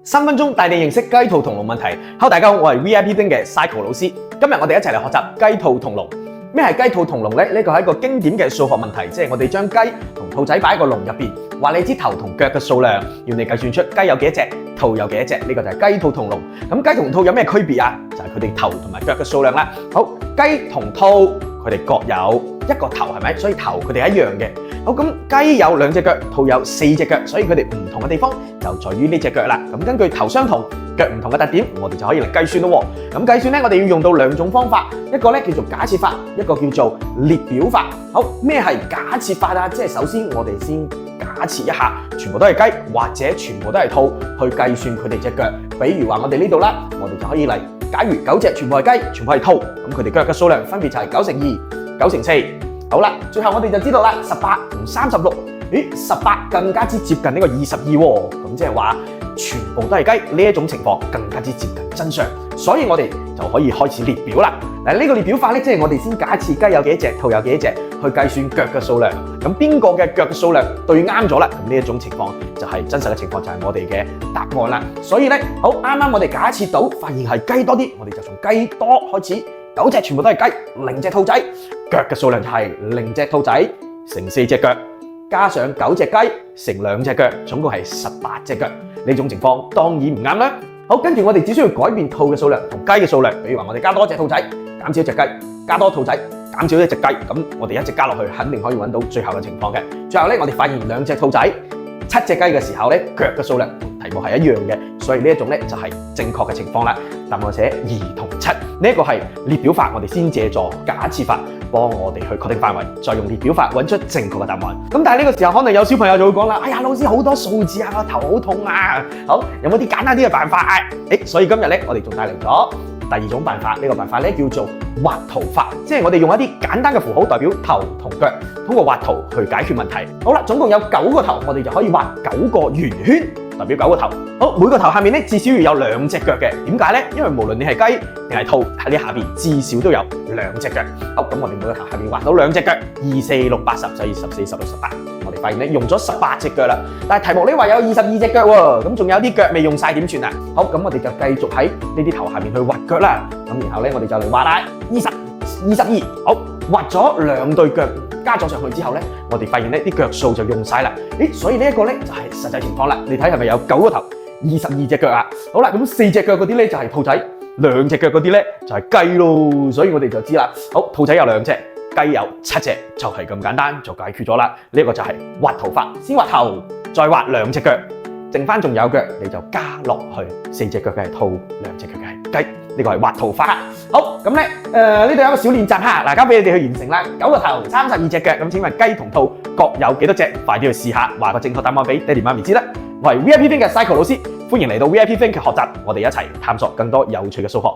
3分鐘帶你認識雞兔同籠問題。Hello， 大家好，我係 VIP 丁嘅 Cycle 老師。今日我哋一齊嚟學習雞兔同籠。咩係雞兔同籠呢？呢個係一個經典嘅數學問題，即係我哋將雞同兔仔擺喺個籠入邊，話你知頭同腳嘅數量，要你計算出雞有幾多隻，兔有幾多隻，呢個就係雞兔同籠。咁雞同兔有咩區別啊？就係佢哋頭同埋腳嘅數量啦。好，雞同兔佢哋各有一個頭，係咪？所以頭佢哋係一樣嘅。好，咁雞有2隻腳，兔有4隻腳，所以佢哋唔同嘅地方就在於呢隻腳啦。咁根據頭相同、腳唔同嘅特點，我哋就可以嚟計算咯。咁計算咧，我哋要用到2種方法，一個咧叫做假設法，一個叫做列表法。好，咩係假設法啊？即係首先我哋先假設一下，全部都係雞或者全部都係兔，去計算佢哋隻腳。比如話我哋呢度啦，我哋就可以嚟，假如9隻全部係雞，全部係兔，咁佢哋腳嘅數量分別就係9乘2、9乘4。好啦，最後我哋就知道啦，18同36，咦，18更加之接近呢個22喎，咁即係話全部都係雞，呢一種情況更加之接近真相，所以我哋就可以開始列表啦。嗱，呢個列表法咧，即係我哋先假設雞有幾多隻，兔有幾多隻，去計算腳嘅數量。咁邊個嘅腳嘅數量對啱咗啦？咁呢一種情況就係真實嘅情況，就係我哋嘅答案啦。所以咧，好啱啱我哋假設到發現係雞多啲，我哋就從雞多開始。9隻全部都係雞，0隻兔仔，腳嘅數量就係0隻兔仔乘4隻腳，加上9隻雞乘2隻腳，總共係18隻腳。呢種情況當然唔啱啦。好，跟住我哋只需要改變兔嘅數量同雞嘅數量，比如話我哋加多一隻兔仔，減少一隻雞，加多兔仔，減少一隻雞，咁我哋一直加落去，肯定可以揾到最後嘅情況嘅。最後咧，我哋發現2隻兔仔、7隻雞嘅時候咧，腳嘅數量同題目係一樣嘅，所以呢一種咧就係正確嘅情況啦。答案寫2同7，呢一個係列表法，我哋先借助假設法幫我哋去確定範圍，再用列表法揾出正確嘅答案。咁但係呢個時候可能有小朋友就會講啦，哎呀，老師好多數字啊，我頭好痛啊。好，有冇啲簡單啲嘅辦法啊？所以今日咧我哋仲帶嚟咗第2種辦法，呢個辦法咧叫做畫圖法，即係我哋用一啲簡單嘅符號代表頭同腳，通過畫圖去解決問題。好啦，總共有9個頭，我哋就可以畫9個圓圈，代表9個頭。好，每個頭下面咧至少要有2隻腳嘅，點解咧？因為無論你係雞定係兔，喺呢下邊至少都有2隻腳。好，咁我哋每個頭下面畫到2隻腳，2、4、6、8、10、14、14、16、18。我哋發現咧用咗18隻腳啦，但係題目呢話有22隻腳喎，咁仲有啲腳未用晒點算啊？好，咁我哋就繼續喺呢啲頭下面去畫腳啦。咁然後咧我哋就嚟畫啦，20、22。好，畫咗2對腳加咗上去之後咧，我哋發現咧啲腳數就用晒啦。所以呢一個咧就係實際情況啦。你睇係咪有9個頭，22隻腳啊？好啦，咁4隻腳嗰啲咧就係兔仔，2隻腳嗰啲咧就係雞咯。所以我哋就知啦。好，兔仔有2隻，雞有7隻，就係咁簡單就解決咗啦。呢個就係畫圖法，先畫頭，再畫2隻腳，剩翻仲有腳你就加落去。4隻腳嘅係兔，2隻腳嘅係雞。呢個係畫圖法。好，咁咧呢度有一個小練習哈，嗱，交俾你哋去完成啦。9個頭，32隻腳，咁請問雞同兔各有幾多隻？快啲去試下，話個正確答案俾爹哋媽咪知啦。我係 VIP Think 嘅 Cycle 老師，歡迎嚟到 VIP Think 嘅學習，我哋一齊探索更多有趣嘅數學。